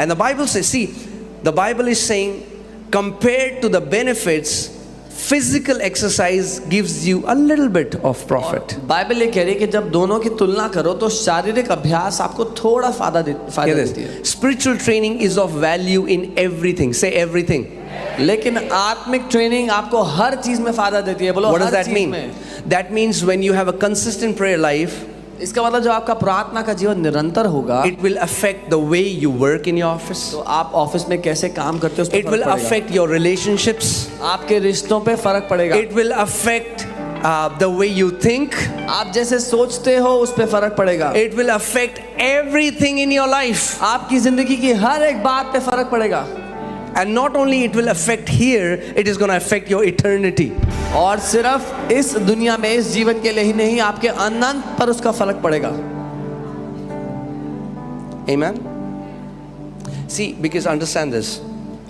And the Bible says, see, the Bible is saying, compared to the benefits, physical exercise gives you a little bit of profit. Bible ये कह रही है कि जब दोनों की तुलना करो तो शारीरिक अभ्यास आपको थोड़ा फायदा देती है. Spiritual training is of value in everything. Say everything. लेकिन आत्मिक ट्रेनिंग आपको हर चीज में फायदा देती है. बोलो, What does हर that चीज mean? में. That means when you have a consistent prayer life, इसका मतलब जो आपका प्रार्थना का जीवन निरंतर होगा, it will affect the way you work in your office. तो आप ऑफिस में कैसे काम करते हो उस पर It will फर्क पड़ेगा. affect your relationships. आपके रिश्तों पे फर्क पड़ेगा. It will affect the way you think. आप जैसे सोचते हो उस पे फर्क पड़ेगा. It will affect everything in your life. आपकी जिंदगी की हर एक बात पे फर्क पड़ेगा. And not only it will affect here, it is going to affect your eternity. और सिर्फ इस दुनिया में, इस जीवन के लिए ही नहीं, आपके अनंत पर उसका फर्क पड़ेगा. Amen. See, because understand this.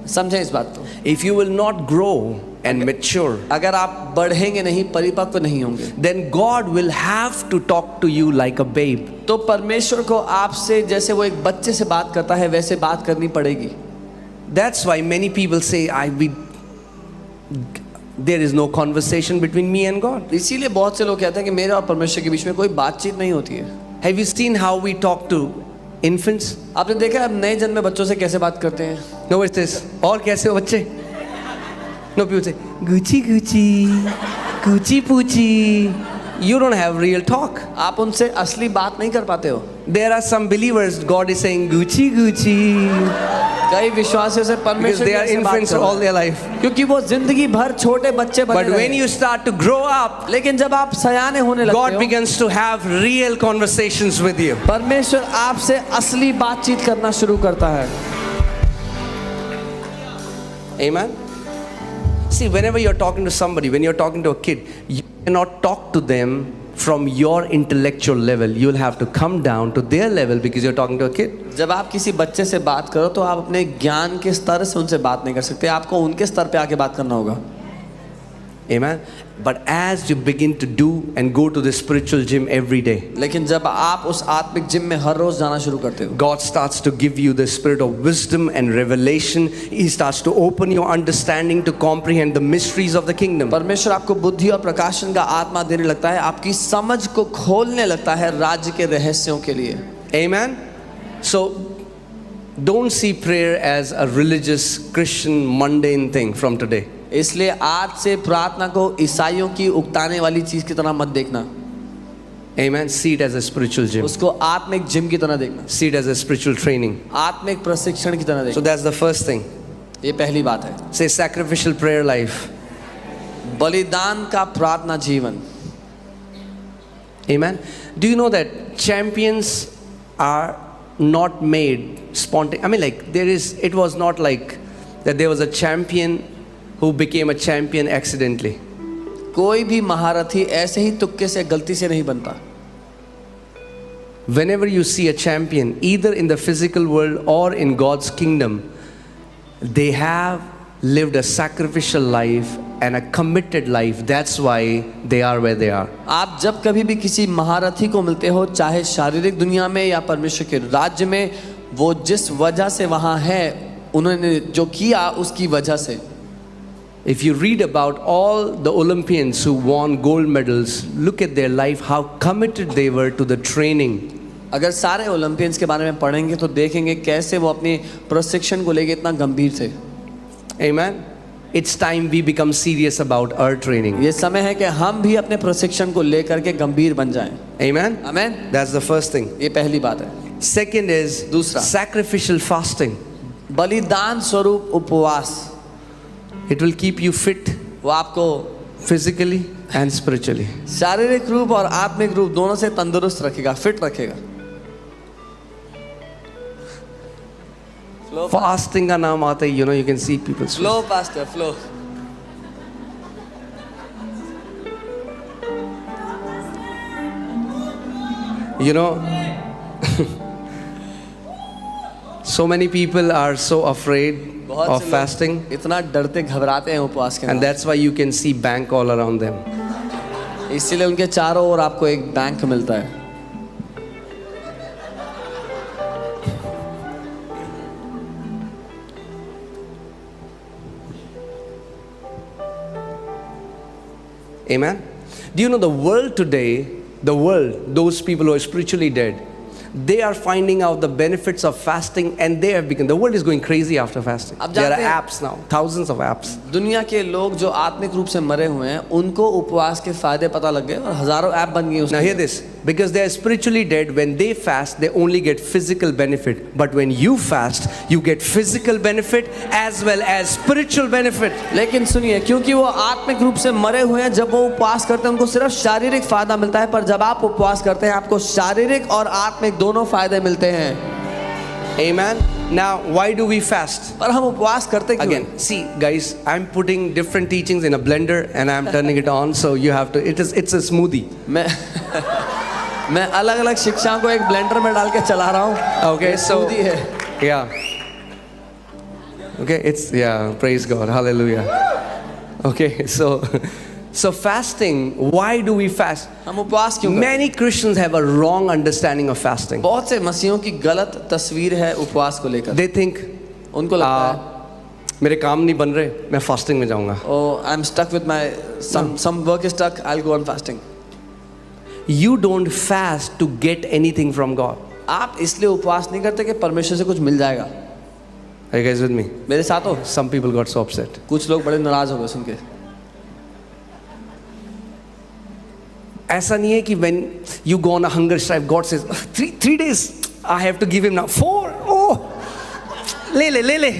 समझें इस बात को. If you will not grow and mature, अगर आप बढ़ेंगे नहीं, परिपक्व नहीं होंगे, then God will have to talk to you like a babe. तो परमेश्वर को आपसे जैसे वो एक बच्चे से बात करता है वैसे बात करनी पड़ेगी. That's why many people say, there is no conversation between me and God. इसीलिए बहुत से लोग कहते हैं कि मेरे और परमेश्वर के बीच में कोई बातचीत नहीं होती है. Have you seen how we talk to infants? आपने देखा है नए जन्मे बच्चों से कैसे बात करते हैं? No, it's this. और कैसे हो बच्चे? No, people say, Gucci Gucci, Gucci Poochie. You don't have real talk. आप उनसे असली बात नहीं कर पाते हो. There are some believers, God is saying, Gucci Gucci. कई विश्वासियों से Because परमेश्वर they are infants all their life. क्योंकि वो जिंदगी भर छोटे बच्चे बने But रहे. when you start to grow up, लेकिन जब आप सयाने होने लगते God हो, begins to have real conversations with you. परमेश्वर आपसे असली बातचीत करना शुरू करता है. Amen. See, whenever you're talking to somebody, when you're talking to a kid, you cannot talk to them from your intellectual level. You'll have to come down to their level because you're talking to a kid. जब आप किसी बच्चे से बात करो तो आप अपने ज्ञान के स्तर से उनसे बात नहीं कर सकते. आपको उनके स्तर पे आके बात करना होगा. Amen. But as you begin to do and go to the spiritual gym every day, लेकिन जब आप उस आत्मिक जिम में हर रोज जाना शुरू करते हो, God starts to give you the spirit of wisdom and revelation. He starts to open your understanding to comprehend the mysteries of the kingdom. परमेश्वर आपको बुद्धि और प्रकाशन का आत्मा देने लगता है, आपकी समझ को खोलने लगता है राज्य के रहस्यों के लिए. Amen. So don't see prayer as a religious Christian mundane thing from today. इसलिए आज से प्रार्थना को ईसाइयों की उकताने वाली चीज की तरह मत देखना. Amen. See it as a spiritual gym. उसको आत्मिक जिम की तरह देखना. See it as a spiritual training. आत्मिक प्रशिक्षण की तरह So देखना. that's the first thing. ये पहली बात है. Say sacrificial prayer life. बलिदान का प्रार्थना जीवन. Amen. Do you know that champions are not made spontaneously? I mean, like it was not like that there was a champion who became a champion accidentally. कोई भी महारथी ऐसे ही तुक्के से गलती से नहीं बनता. Whenever you see a champion, either in the physical world or in God's kingdom, they have lived a sacrificial life and a committed life. That's why they are where they are. आप जब कभी भी किसी महारथी को मिलते हो, चाहे शारीरिक दुनिया में या परमेश्वर के राज्य में, वो जिस वजह से वहाँ है, उन्होंने जो किया उसकी वजह से. If you read about all the Olympians who won gold medals, look at their life, how committed they were to the training. अगर सारे ओलंपियंस के बारे में पढ़ेंगे तो देखेंगे कैसे वो अपनी प्रशिक्षण को लेकर इतना गंभीर थे. Amen. It's time we become serious about our training. ये समय है कि हम भी अपने प्रशिक्षण को लेकर के गंभीर बन जाएं. Amen. Amen. That's the first thing. ये पहली बात है. Second is दूसरा, sacrificial fasting. बलिदान स्वरूप उपवास. It will keep you fit वो आपको physically and spiritually. शारीरिक रूप और आत्मिक रूप दोनों से तंदुरुस्त रखेगा, फिट रखेगा. Fasting का नाम आता है, you can see people. Flow pastor flow. So many people are so afraid of fasting, इतना डरते घबराते हैं उपवास के. and that's why you can see bank all around them. इसीलिए उनके चारों ओर आपको एक बैंक मिलता है. Amen. Do you know the world today, the world, those people who are spiritually dead, they are finding out the benefits of fasting, and they have become, the world is going crazy after fasting. अब There are जानते हैं- apps now, thousands of apps. दुनिया के लोग जो आत्मिक रूप से मरे हुए हैं उनको उपवास के फायदे पता लग गए और हजारों ऐप बन गई Now उसमें। hear this, because they are spiritually dead, when they fast, they only get physical benefit. But when you fast, you get physical benefit as well as spiritual benefit. लेकिन सुनिए, क्योंकि वो आत्मिक रूप से मरे हुए हैं, जब वो उपवास करते हैं उनको सिर्फ शारीरिक फायदा मिलता है, पर जब आप उपवास करते हैं आपको शारीरिक और आत्मिक दोनों फायदे मिलते हैं। Amen. Now, why do we fast? पर हम उपवास करते क्यों Again, see, guys, I'm putting different teachings in a blender and I'm turning it on, so you have to. It's a smoothie. मैं मैं अलग अलग शिक्षाओं को एक ब्लेंडर में डाल के चला रहा हूँ। Okay, ये so smoothie है। yeah. Okay, it's yeah. Praise God, Hallelujah. Okay, so fasting. Why do we fast? हम उपवास क्यों करते हैं? Many Christians have a wrong understanding of fasting. बहुत से मसीहों की गलत तस्वीर है उपवास को लेकर। They think, उनको लगता है मेरे काम नहीं बन रहे, मैं फास्टिंग में जाऊंगा. oh I'm stuck with my some work is stuck, I'll go on fasting। You don't fast to get anything from God. आप इसलिए उपवास नहीं करते कि परमेश्वर से कुछ मिल जाएगा। Are you guys with me? मेरे साथ हो? Some people got so upset. कुछ लोग बड़े नाराज हो गए सुन के। ऐसा नहीं है कि when you go on a hunger strike, God says, three days, I have to give him now. 4, oh, ले ले।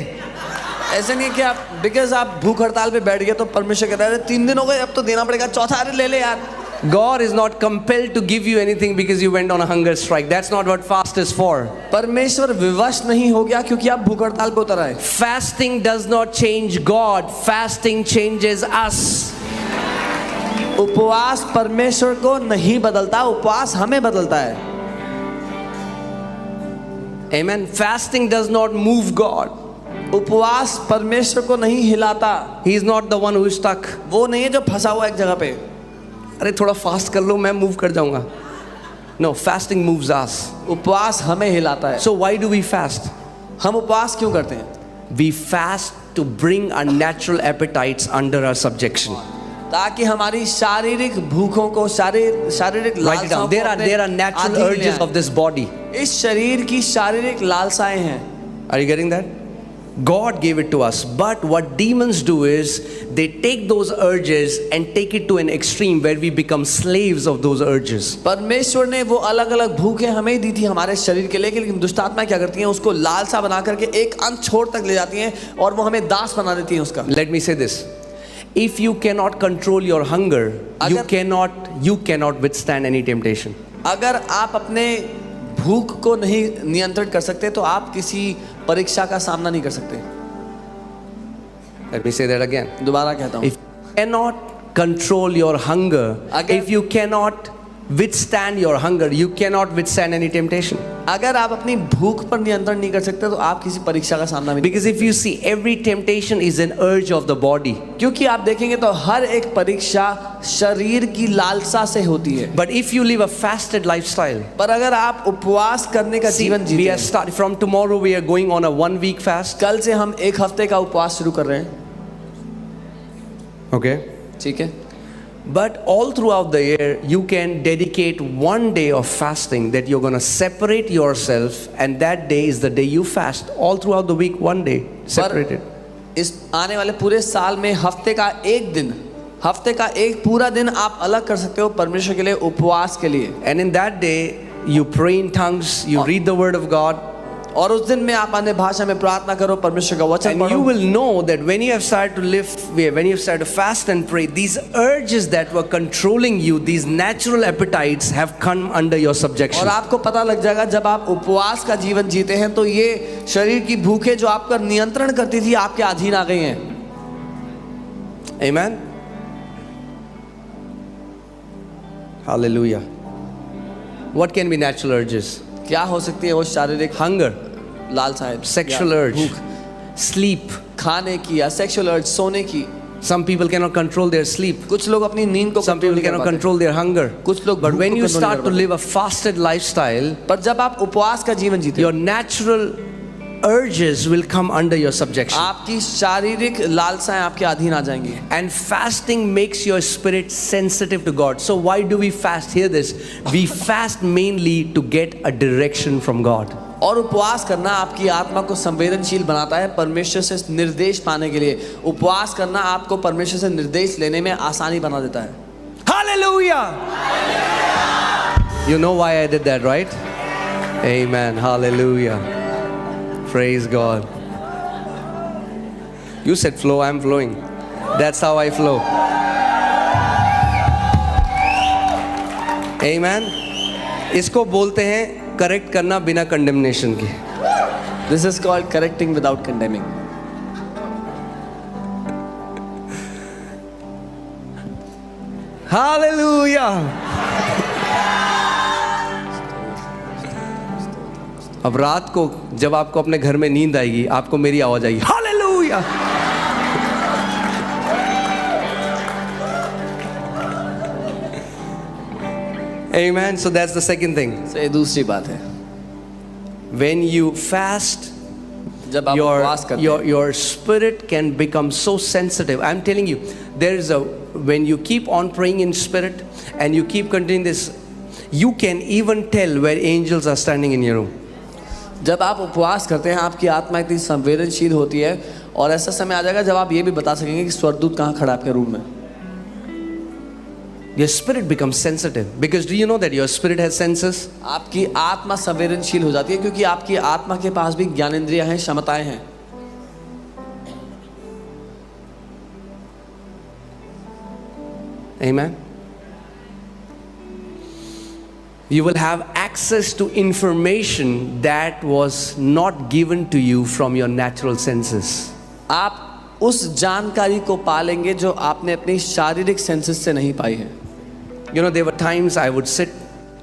ऐसे नहीं है कि आप बिकॉज आप भूख हड़ताल पे बैठ गए तो परमेश्वर कहता है 3 दिन हो गए अब तो देना पड़ेगा, चौथा अरे ले ले यार। God is not compelled to give you anything because you went on a hunger strike. That's not what fast is for. परमेश्वर विवश नहीं हो गया क्योंकि आप भूख हड़ताल पे उतर आए। Fasting does not change God. Fasting changes us. उपवास परमेश्वर को नहीं बदलता, उपवास हमें बदलता है। Amen. Fasting does not move God. उपवास परमेश्वर को नहीं हिलाता। He is not the one who is stuck. वो नहीं है जो फंसा हुआ एक जगह पे। अरे थोड़ा फास्ट कर लो, मैं मूव कर जाऊंगा. No, fasting moves us. उपवास हमें हिलाता है। So why do we fast? हम उपवास क्यों करते हैं? We fast to bring our natural appetites under our subjection. ताकि हमारी शारीरिक भूखों को शारीरिक Write it लालसाओं down. को There are अपने natural अधीन ले urges आए। of this body. इस शरीर की शारीरिक लालसाएं हैं। Are you getting that? God gave it to us, but what demons do is they take those urges and take it to an extreme where we become slaves of those urges. परमेश्वर ने वो अलग अलग भूखें हमें दी थी हमारे शरीर के लिए, लेकिन दुष्ट आत्माएं क्या करती हैं उसको लालसा बना करके एक अंत छोर तक ले जाती हैं और वो हमें दास बना देती हैं उसका। Let me say this. If you cannot control your hunger, you cannot withstand any temptation. अगर आप अपने भूख को नहीं नियंत्रित कर सकते तो आप किसी परीक्षा का सामना नहीं कर सकते। Let me say that again. दोबारा कहता हूँ, If you cannot control your hunger, if you cannot withstand your hunger, you cannot withstand any temptation. अगर आप अपनी भूख पर नियंत्रण नहीं कर सकते तो आप किसी परीक्षा का सामना भी नहीं। Because if you see, every temptation is an urge of the body. क्योंकि आप देखेंगे तो हर एक परीक्षा शरीर की लालसा से होती है। But if you live a fasted lifestyle, पर अगर आप उपवास करने का see, जीवन we जीते are हैं, starting from tomorrow. We are going on a 1-week fast. कल से हम 1 हफ्ते का उपवास शुरू कर रहे हैं। Okay. ठीक है, But all throughout the year, you can dedicate 1 day of fasting that you're going to separate yourself, and that day is the day you fast. All throughout the week, 1 day separated. इस आने वाले पूरे साल में हफ्ते का एक पूरा दिन आप अलग कर सकते हो परमेश्वर के लिए, उपवास के लिए। And in that day, you pray in tongues, you read the word of God, और उस दिन में आप अन्य भाषा में प्रार्थना करो, परमेश्वर का वचन and पढ़ो। you will know that when you have started to live, when you have started to fast and pray, these urges that were controlling you, these natural appetites have come under your subjection. और आपको पता लग जाएगा जब आप उपवास का जीवन जीते हैं तो ये शरीर की भूखें जो आपका नियंत्रण करती थी आपके अधीन आ गई हैं। Amen. Hallelujah. What can be natural urges? क्या हो सकती है वो शारीरिक Hunger, लालसाएं, sexual या urge, भूख, sleep. खाने की या सेक्सुअल अर्ज, सोने की। Some people cannot control their sleep. कुछ लोग अपनी नींद को Some कंट्रोल people नहीं कर cannot पाते। control their hunger. कुछ लोग But भूख when को you कंट्रोल start नहीं to कर live a fasted lifestyle, पाते। पर जब आप उपवास का जीवन जीते your हैं natural urges will come under your subjection. आपकी शारीरिक लालसाएं आपके अधीन आ जाएंगी। And fasting makes your spirit sensitive to God. So why do we fast? Hear this. We fast mainly to get a direction from God. और उपवास करना आपकी आत्मा को संवेदनशील बनाता है परमेश्वर से निर्देश पाने के लिए। उपवास करना आपको परमेश्वर से निर्देश लेने में आसानी बना देता है। Hallelujah! You know why I did that, right? Amen. Hallelujah. Praise God. You said flow, I'm flowing. That's how I flow. Amen. इसको बोलते हैं करेक्ट करना बिना कंडेमनेशन के। This is called correcting without condemning. Hallelujah. अब रात को जब आपको अपने घर में नींद आएगी, आपको मेरी आवाज आएगी, hallelujah. Amen. So that's the second thing. So ये दूसरी बात है। When you fast, जब आप उपवास करते हैं, your spirit can become so sensitive. I'm telling you, there is a, when you keep on praying in spirit and you keep continuing this, you can even tell where angels are standing in your room. जब आप उपवास करते हैं आपकी आत्मा इतनी संवेदनशील होती है और ऐसा समय आ जाएगा जब आप ये भी बता सकेंगे कि स्वर्गदूत कहाँ खड़ा है आपके रूम में। Your spirit becomes sensitive because do you know that your spirit has senses? आपकी आत्मा संवेदनशील हो जाती है क्योंकि आपकी आत्मा के पास भी ज्ञानेंद्रियां हैं, क्षमताएं हैं। Amen. You will have access to information that was not given to you from your natural senses. आप उस जानकारी को पालेंगे जो आपने अपनी शारीरिक सेंसेस से नहीं पाई है। You know, there were times I would sit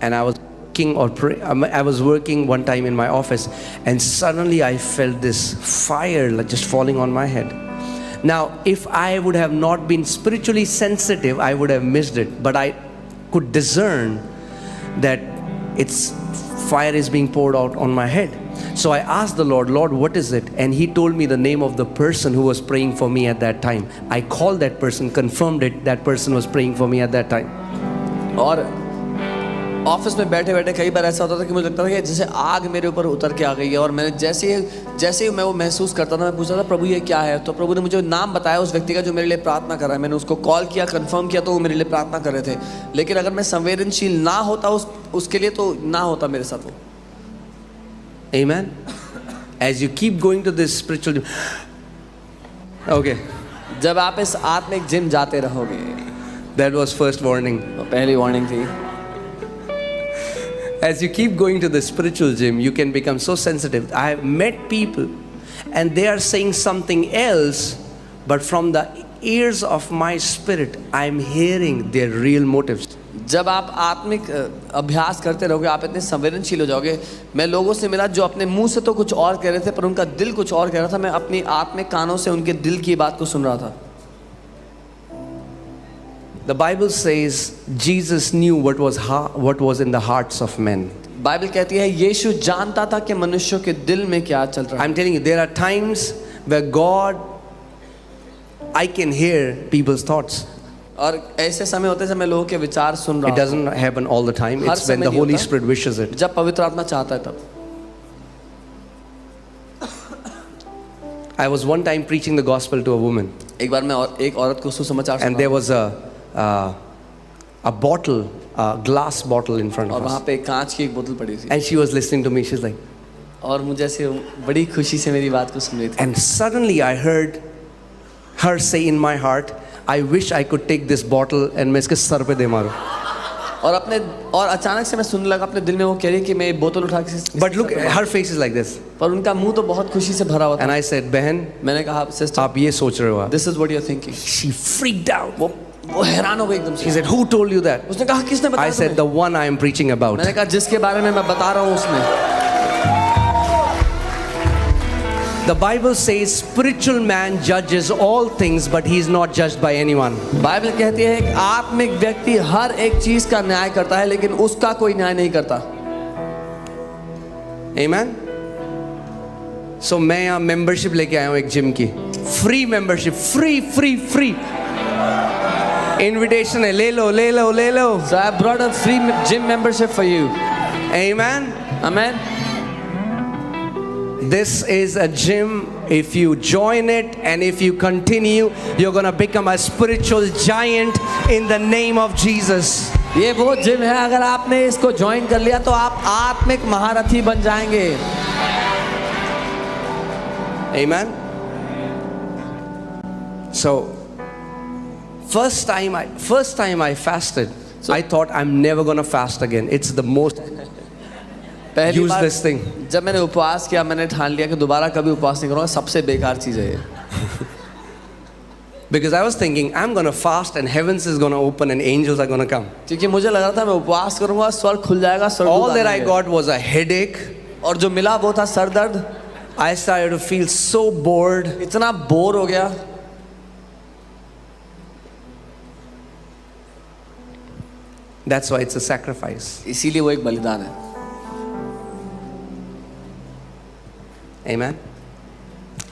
and I was working or pray. I was working one time in my office and suddenly I felt this fire like just falling on my head. Now, if I would have not been spiritually sensitive, I would have missed it. But I could discern that it's fire is being poured out on my head. So I asked the Lord, Lord, what is it? And He told me the name of the person who was praying for me at that time. I called that person, confirmed it, that person was praying for me at that time. और office में बैठे बैठे कई बार ऐसा होता था कि मुझे लगता था कि जैसे आग मेरे ऊपर उतर के आ गई है और मैंने जैसे ही मैं वो महसूस करता था मैं पूछता था प्रभु ये क्या है। तो प्रभु ने मुझे नाम बताया उस व्यक्ति का जो मेरे लिए प्रार्थना कर रहा है। मैंने उसको कॉल किया, कंफर्म किया तो वो मेरे लिए प्रार्थना कर रहे थे। लेकिन अगर मैं संवेदनशील ना होता उसके लिए तो ना होता मेरे साथ वो। Amen. As you keep going to this spiritual, okay, जब आप इस आत्मिक जिम जाते रहोगे, that was first warning. तो पहली वार्निंग थी। As you keep going to the spiritual gym, you can become so sensitive. I have met people and they are saying something else, but from the ears of my spirit, I am hearing their real motives. जब आप आत्मिक अभ्यास करते रहोगे आप इतने संवेदनशील हो जाओगे। मैं लोगों से मिला जो अपने मुंह से तो कुछ और कह रहे थे पर उनका दिल कुछ और कह रहा था। मैं अपनी आत्मिक कानों से उनके दिल की बात को सुन रहा था। The Bible says Jesus knew what was in the hearts of men. Bible कहती है यीशु जानता था कि मनुष्यों के दिल में क्या चल रहा है। I'm telling you, there are times where God, I can hear people's thoughts. और ऐसे समय होते हैं जब मैं लोगों के विचार सुन रहा It हूँ। doesn't happen all the time. Her It's when समय the नहीं Holy होता। Spirit wishes it. जब पवित्र आत्मा चाहता है तब। I was one time preaching the gospel to a woman, एक बार मैं एक औरत को सुसमाचार and there was a bottle, a glass bottle in front और of वहाँ us, पे कांच की एक बोतल पड़ी थी and she was listening to me. She's like, और मुझे ऐसे बड़ी खुशी से मेरी बात को सुन रही थी। and suddenly I heard her say in my heart, I wish I could take this bottle and मैं इसके सर पे दे मारूं. और अचानक से मैं सुनने लगा अपने दिल में वो कह रही कि मैं ये बोतल उठा के But look, her face is like this. पर उनका मुंह तो बहुत खुशी से भरा हुआ था। And I said, बहन, मैंने कहा सिस्टर आप ये सोच रहे हो आप? This is what you are thinking. She freaked out. वो हैरान हो गई एकदम She से। said, who told you that? उसने कहा किसने बताया I said, the one I am preaching about. मैंने कहा जिसके बारे में मैं बता रहा हूँ उसने। The Bible says spiritual man judges all things, but he is not judged by anyone. Bible कहती है एक आत्मिक व्यक्ति हर एक चीज का न्याय करता है लेकिन उसका कोई न्याय नहीं करता। Amen. सो मैं यहाँ मेंबरशिप लेके आया हूँ एक जिम की, free membership, free free free invitation है, ले लो ले लो ले लो। So I brought a free gym membership for you. Amen. Amen. This is a gym. If you join it and if you continue, you're gonna become a spiritual giant in the name of Jesus. ये वो gym है, अगर आपने इसको join कर लिया तो आप आत्मिक महारथी बन जाएंगे। Amen. So first time I fasted, I thought I'm never gonna fast again. It's the most पहली बार useless thing. जब मैंने उपवास किया, मैंने ठान लिया कि दोबारा कभी उपवास नहीं करूँगा, सबसे बेकार चीज़ है ये। Because I was thinking I'm gonna fast and heavens is gonna open and angels are gonna come. क्योंकि मुझे लग रहा था मैं उपवास करूँगा, स्वर्ग खुल जाएगा, स्वर्ग All that I got was a headache. और जो मिला वो था सर दर्द। I started to feel so bored. इतना बोर हो गया। That's why it's a sacrifice. इसीलिए वो एक बलिदान है। Amen.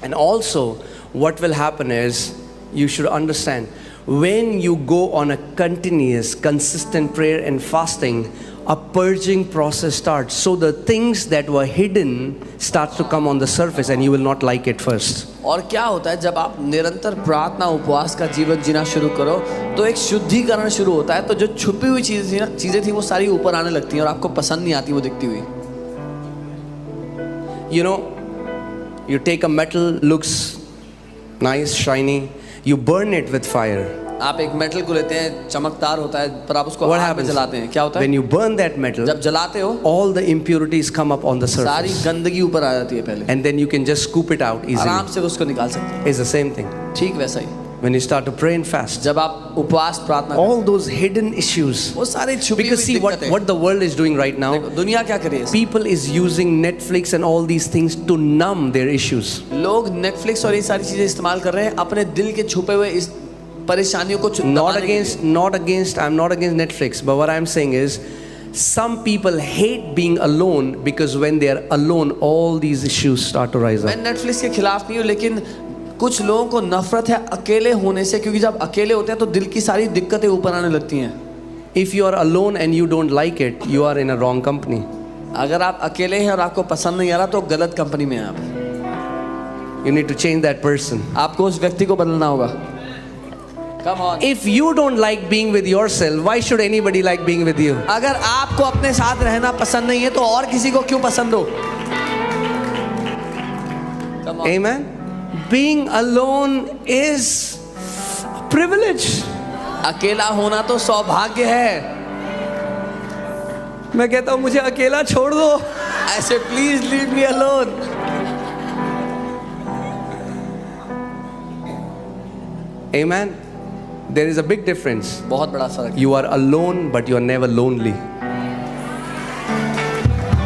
And also, what will happen is, you should understand, when you go on a continuous, consistent prayer and fasting, a purging process starts. So the things that were hidden starts to come on the surface, and you will not like it first. और क्या होता है जब आप निरंतर प्रार्थना उपवास का जीवन जीना शुरू करो तो एक शुद्धिकरण शुरू होता है, तो जो छुपी हुई चीजें थी वो सारी ऊपर आने लगती हैं और आपको पसंद नहीं आती वो दिखती हुई। You know, you take a metal, looks nice, shiny, you burn it with fire. आप एक मेटल को लेते हैं, चमकदार होता है, पर आप उसको What आग में happens? जलाते हैं, क्या होता है? When you burn that metal, जब जलाते हो all the impurities come up on the सारी surface, गंदगी ऊपर आ जाती है पहले, and then you can just scoop it out easily. आराम से उसको निकाल सकते हैं। It's the same thing. ठीक वैसा ही When you start to pray and fast, जब आप उपवास प्रार्थना करते all those hidden issues. हैं, वो सारी छुपी Because हुई see दिक्कतें। what the world is doing right now. देखो, दुनिया क्या कर रही है? People is using Netflix and all these things to numb their issues. लोग नेटफ्लिक्स और ये सारी चीजें इस्तेमाल कर रहे हैं अपने दिल के छुपे हुए इस परेशानियों को I'm not against Netflix, but what I'm saying is, some people hate being alone because when they are alone, all these issues start to rise मैं up. नेटफ्लिक्स के खिलाफ नहीं हूँ, लेकिन कुछ लोगों को नफरत है अकेले होने से, क्योंकि जब अकेले होते हैं तो दिल की सारी दिक्कतें ऊपर आने लगती हैं। If you are alone and you don't like it, you are in a wrong company. अगर आप अकेले हैं और आपको पसंद नहीं आ रहा तो गलत कंपनी में हैं आप। You need to change that person. आपको उस व्यक्ति को बदलना होगा। Come on. If you don't like being with yourself, why should anybody like being with you? अगर आपको अपने साथ रहना पसंद नहीं है तो और किसी को क्यों पसंद हो? Come on. Amen. Being alone is a privilege. अकेला होना तो सौभाग्य है। मैं कहता हूँ मुझे अकेला छोड़ दो। ऐसे please leave me alone. Amen. There is a big difference. बहुत बड़ा फर्क है। You are alone, but you are never lonely.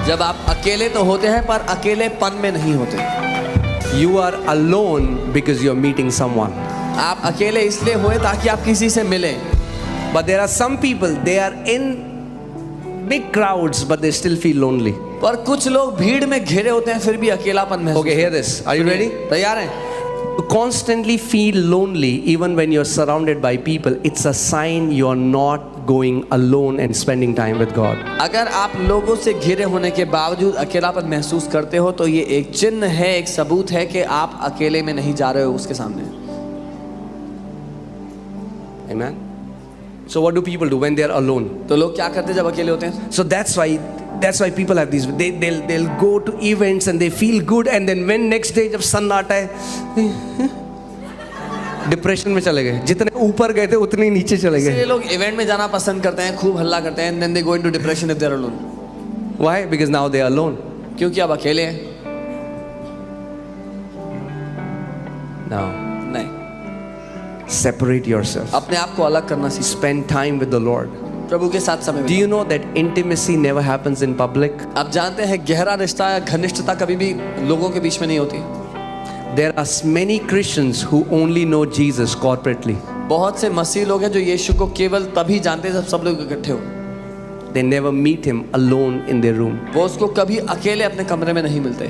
जब आप अकेले तो होते हैं पर अकेलेपन में नहीं होते। You are alone because you are meeting someone. आप अकेले इसलिए हुए ताकि आप किसी से मिलें। But there are some people, they are in big crowds, but they still feel lonely. पर कुछ लोग भीड़ में घिरे होते हैं फिर भी अकेलापन महसूस Okay, hear this. Are you ready? तैयार हैं? To constantly feel lonely even when you're surrounded by people, it's a sign you're not going alone and spending time with God. अगर आप लोगों से घिरे होने के बावजूद अकेलापन महसूस करते हो तो ये एक चिन्ह है, एक सबूत है कि आप अकेले में नहीं जा रहे हो उसके सामने। Amen. So what do people do when they are alone? तो लोग क्या करते हैं जब अकेले होते हैं? So that's why people have these, they'll go to events and they feel good, and then when next day जब सन आता है डिप्रेशन में चले गए, जितने ऊपर गए थे उतने ही नीचे चले इसलिए गए। लोग इवेंट में जाना पसंद करते हैं, खूब हल्ला करते हैं, then they go into depression if they're alone. Why? Because now they are alone. क्योंकि आप अकेले हैं। Now नहीं, separate yourself. अपने आप को अलग करना सीखो, Spend time with the Lord. प्रभु के साथ समय Do बिताओ। you know that intimacy never happens in public? आप जानते हैं गहरा रिश्ता या घनिष्ठता कभी भी लोगों के बीच में नहीं होती। There are many Christians who only know Jesus corporately. बहुत से मसीह लोग हैं जो यीशु को केवल तभी जानते हैं जब सब लोग इकट्ठे हो। They never meet him alone in their room. वो उसको कभी अकेले अपने कमरे में नहीं मिलते।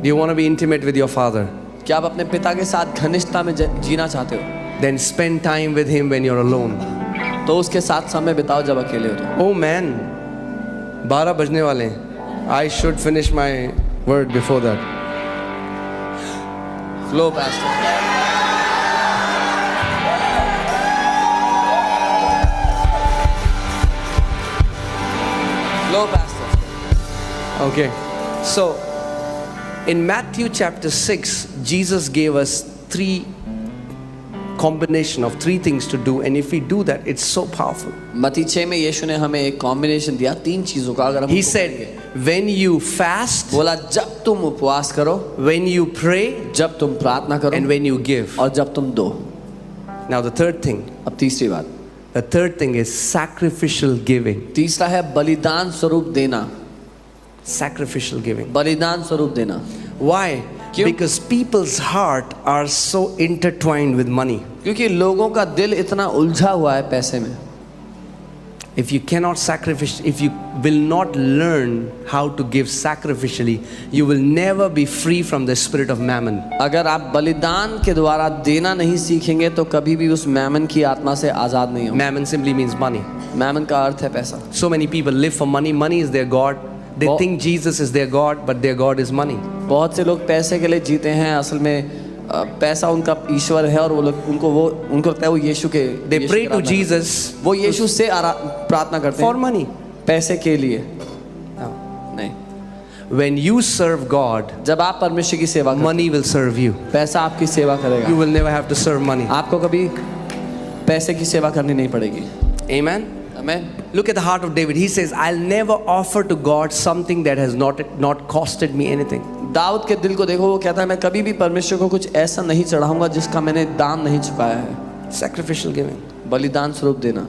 Do you want to be intimate with your father? क्या आप अपने पिता के साथ घनिष्ठता में जीना चाहते हो? Then spend time with him when you're alone. तो उसके साथ समय बिताओ जब अकेले हो तो। Oh man, 12 बजने वाले हैं. I should finish my word before that. Flow pastor. Flow pastor. Okay. So, in Matthew chapter 6, Jesus gave us combination of three things to do, and if we do that, it's so powerful. मत्ती 6 में यीशु ने हमें एक combination दिया 3 चीजों का। अगर हम He said, when you fast, बोला जब तुम उपवास करो, when you pray, जब तुम प्रार्थना करो, and when you give. और जब तुम दो। Now the third thing. अब तीसरी बात, The third thing is sacrificial giving. तीसरा है बलिदान स्वरूप देना। Sacrificial giving. बलिदान स्वरूप देना। Why? क्यों? Because people's heart are so intertwined with money. क्योंकि लोगों का दिल इतना उलझा हुआ है पैसे में। If you cannot sacrifice, if you will not learn how to give sacrificially, you will never be free from the spirit of mammon. अगर आप बलिदान के द्वारा देना नहीं सीखेंगे तो कभी भी उस मैमन की आत्मा से आजाद नहीं होंगे। Mammon simply means money. Memon का अर्थ है पैसा। So many people live for money. Money is their God. They Bo- think Jesus is their God, but their God is money. बहुत से लोग पैसे के लिए जीते हैं, असल में पैसा उनका ईश्वर है और वो लोग उनको लगता है वो यीशु के They यीशु pray की to आराधना करते हैं। Jesus वो यीशु से प्रार्थना करते for हैं money. पैसे के लिए No. नहीं। When you serve God, जब आप परमेश्वर की सेवा करते money will serve you. हैं, पैसा आपकी सेवा करेगा। You will never have to serve money. आपको कभी पैसे की सेवा करनी नहीं पड़ेगी। Amen. आमीन। Look at the heart of David. He says, I'll never offer to God something that has not costed me anything. Dawood के दिल को देखो, वो कहता है मैं कभी भी परमेश्वर को कुछ ऐसा नहीं चढ़ाऊंगा जिसका मैंने दाम नहीं चुकाया है। Sacrificial giving. बलिदान स्वरूप देना।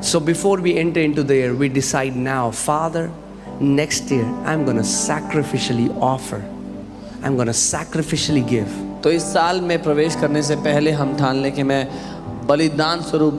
So before we enter into the year, we decide now, Father, next year I'm going to sacrificially offer. I'm going to sacrificially give. तो इस साल में प्रवेश करने से पहले हम ठान लें कि मैं बलिदान स्वरूप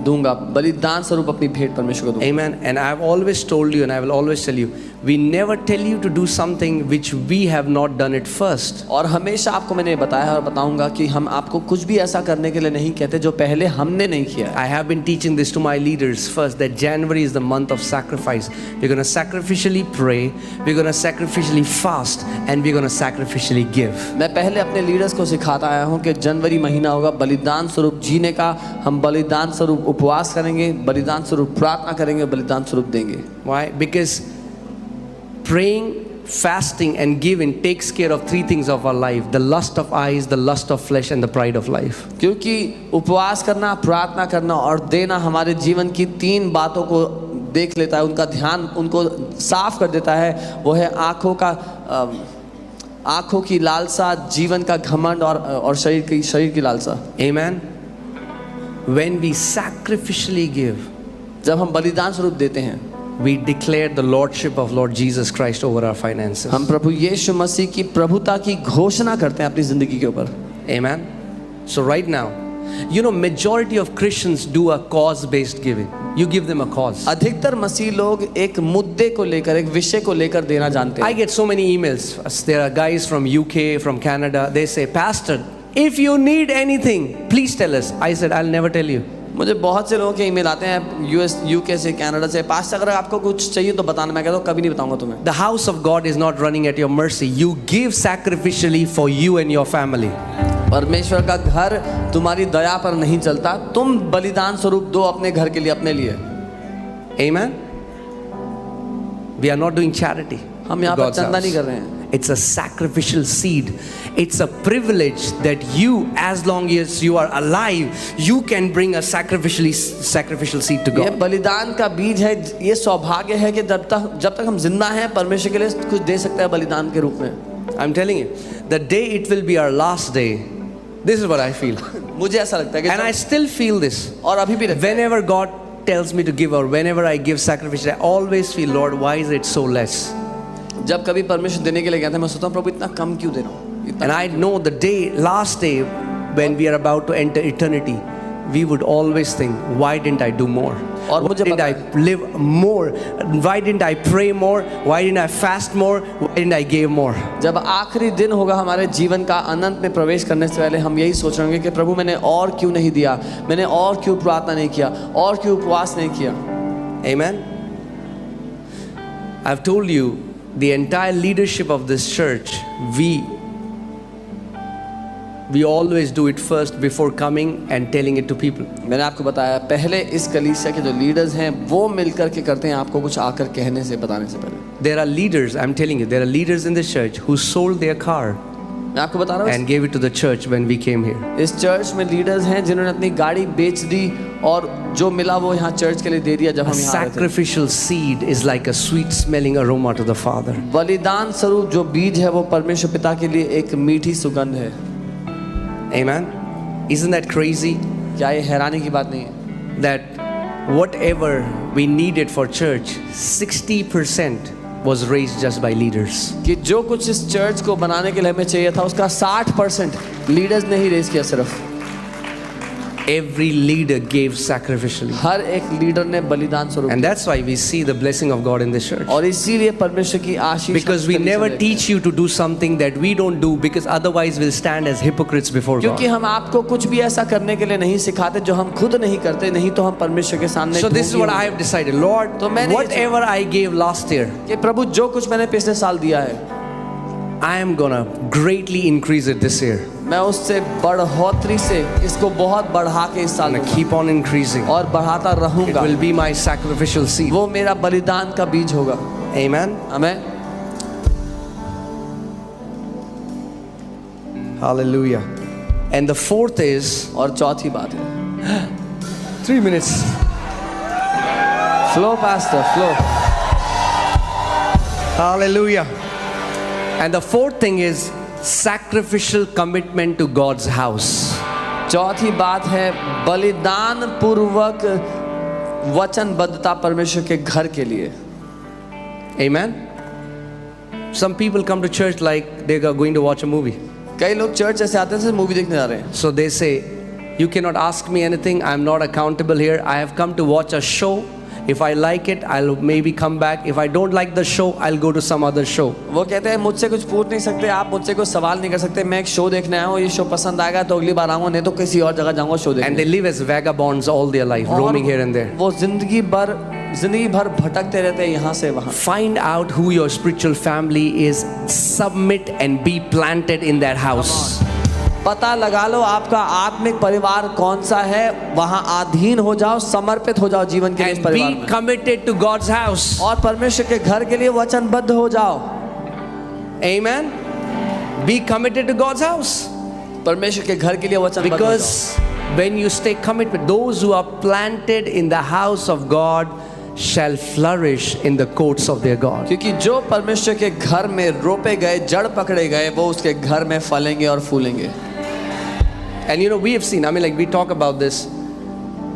दूंगा, बलिदान स्वरूप अपनी भेंट परमेश्वर को दूंगा। Amen. And I've always told you and I will always tell you, we never tell you to do something which we have not done it first. और हमेशा आपको मैंने बताया और बताऊंगा कि हम आपको कुछ भी ऐसा करने के लिए नहीं कहते जो पहले हमने नहीं किया। I have been teaching this to my leaders first, that January is the month of sacrifice. We're going to sacrificially pray, we're going to sacrificially fast, and we're going to sacrificially give. मैं पहले अपने leaders को सिखाता आया हूँ कि जनवरी महीना होगा बलिदान स्वरूप जीने का। हम बलिदान स्वरूप उपवास करेंगे, बलिदान स्वरूप प्रार्थना करेंगे, बलिदान स्वरूप देंगे। Why? Because praying, fasting and giving takes care of three things of our life: the lust of eyes, the lust of flesh, and the pride of life. क्योंकि उपवास करना, प्रार्थना करना और देना हमारे जीवन की 3 बातों को देख लेता है, उनका ध्यान उनको साफ कर देता है। वो है आँखों की लालसा, जीवन का घमंड और शरीर की लालसा। Amen. When we sacrificially give, जब हम बलिदान स्वरूप देते हैं, we declare the lordship of Lord Jesus Christ over our finances. हम प्रभु यीशु मसीह की प्रभुता की घोषणा करते हैं अपनी जिंदगी के ऊपर। Amen. So right now, you know, majority of Christians do a cause-based giving. You give them a cause. अधिकतर मसीह लोग एक मुद्दे को लेकर, एक विषय को लेकर देना जानते I हैं। get so many emails. There are guys from UK, from Canada. They say, Pastor, if you need anything, please tell us. I said, I'll never tell you. मुझे बहुत से लोगों के ईमेल आते हैं यूएस, यूके से, Canada से, pastor अगर आपको कुछ चाहिए तो बताना। मैं कहता हूँ कभी नहीं बताऊंगा तुम्हें। The house of God is not running at your mercy. You give sacrificially for you and your family. परमेश्वर का घर तुम्हारी दया पर नहीं चलता, तुम बलिदान स्वरूप दो अपने घर के लिए, अपने लिए। Amen. We are not doing charity. हम यहाँ पर God's चंदा house. नहीं कर रहे हैं। It's a sacrificial seed. It's a privilege that you, as long as you are alive, you can bring a sacrificial seed to ये God. बलिदान का बीज है। ये सौभाग्य है कि जब तक हम जिंदा हैं परमेश्वर के लिए कुछ दे सकते हैं बलिदान के रूप में। I'm telling you, the day it will be our last day, this is what I feel. मुझे ऐसा लगता है कि And I still feel this. और अभी भी रहता है। Whenever God tells me to give or whenever I give sacrificially, I always feel, Lord, why is it so less? जब कभी परमेश्वर देने के लिए कहते हैं, मैं सोचता हूँ प्रभु इतना कम क्यों दे रहा हूँ। And I know the day, last day, when we are about to enter eternity, we would always think, why didn't I do more? और Why मुझे didn't पता I live more? Why didn't I pray more? Why didn't I fast more? Why didn't I give more? जब आखिरी दिन होगा हमारे जीवन का, अनंत में प्रवेश करने से पहले हम यही सोच रहे होंगे कि प्रभु मैंने और क्यों नहीं दिया, मैंने और क्यों प्रार्थना नहीं किया, और क्यों उपवास नहीं किया। Amen. I've told you, the entire leadership of this church, we always do it first before coming and telling it to people. मैंने आपको बताया, पहले इस कलीसिया के जो लीडर्स हैं वो मिलकर के करते हैं, आपको कुछ आकर कहने से, बताने से पहले। There are leaders, I'm telling you, there are leaders in this church who sold their car मैं आपको बता रहा हूँ, and gave it to the church when we came here. इस चर्च में लीडर्स हैं जिन्होंने अपनी गाड़ी बेच दी और जो मिला वो यहाँ चर्च के लिए दे दिया। जब A हम यहाँ आए थे, sacrificial seed is like a sweet smelling aroma to the Father. बलिदान स्वरूप जो बीज है वो परमेश्वर पिता के लिए एक मीठी सुगंध है। Amen. Isn't that crazy? क्या ये हैरानी की बात नहीं है? That whatever we needed for church, 60% was raised just by leaders. कि जो कुछ इस चर्च को बनाने के लिए हमें चाहिए था उसका 60% लीडर्स ने ही रेज किया। सिर्फ Every leader gave sacrificially. हर एक लीडर ने बलिदान स्वरूप And that's why we see the blessing of God in this church. और इसीलिए परमेश्वर की आशीष Because we never teach you to do something that we don't do, because otherwise we'll stand as hypocrites before क्योंकि God. हम आपको कुछ भी ऐसा करने के लिए नहीं सिखाते जो हम खुद नहीं करते, नहीं तो हम परमेश्वर के सामने So this is what I have decided. Lord, तो मैंने whatever I gave last year, कि प्रभु जो कुछ मैंने पिछले साल दिया है I am gonna greatly increase it this year. मैं उससे बढ़ोतरी से इसको बहुत बढ़ा के इस साल I'm gonna दूंगा keep on increasing. और बढ़ाता It रहूंगा। will be my sacrificial seed. वो मेरा बलिदान का बीज होगा। Amen. हमें Hallelujah. And the fourth is और चौथी बात है 3 minutes. Flow pastor flow. Hallelujah. And the fourth thing is sacrificial commitment to God's house. चौथी बात है बलिदान पूर्वक वचनबद्धता परमेश्वर के घर के लिए। Amen. Some people come to church like they are going to watch a movie. कई लोग चर्च ऐसे आते हैं जैसे मूवी देखने जा रहे हैं। So they say, you cannot ask me anything. I'm not accountable here. I have come to watch a show. If I like it, I'll maybe come back. If I don't like the show, I'll go to some other show. वो कहते हैं मुझसे कुछ पूछ नहीं सकते, आप मुझसे कोई सवाल नहीं कर सकते, मैं एक शो देखने आया हूँ, ये शो पसंद आएगा तो अगली बार आऊँगा, नहीं तो किसी और जगह जाऊँगा शो And देखने। they live as vagabonds all their life, और roaming here and there. वो जिंदगी भर भटकते रहते हैं यहाँ से वहाँ। Find out who your spiritual family is, submit and be planted in that house. पता लगा लो आपका आत्मिक परिवार कौन सा है, वहाँ अधीन हो जाओ, समर्पित हो जाओ जीवन के लिए इस And परिवार be में, committed to God's house. और परमेश्वर के घर के लिए वचनबद्ध हो जाओ। Amen. Be committed to God's house. परमेश्वर के घर के लिए वचनबद्ध हो जाओ। Because when you stay committed, those who are planted in the house of God shall flourish in the courts of their God. क्योंकि जो परमेश्वर के घर में रोपे गए, जड़ पकड़े गए, वो उसके घर में फलेंगे और फूलेंगे। And you know, we have seen, I mean, like we talk about this,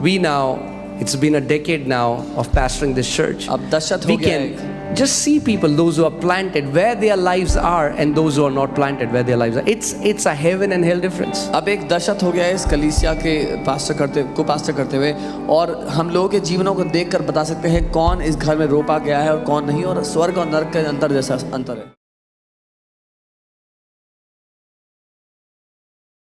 we now, it's been a decade now of pastoring this church. अब दशक We हो गया can है। just see people, those who are planted, where their lives are, and those who are not planted, where their lives are. It's a heaven and hell difference. अब एक दशक हो गया है इस कलीसिया के पास्टर करते हुए, और हम लोगों के जीवनों को देखकर बता सकते हैं कौन इस घर में रोपा गया है और कौन नहीं, और स्वर्ग और नरक के अंतर जैसा अंतर है।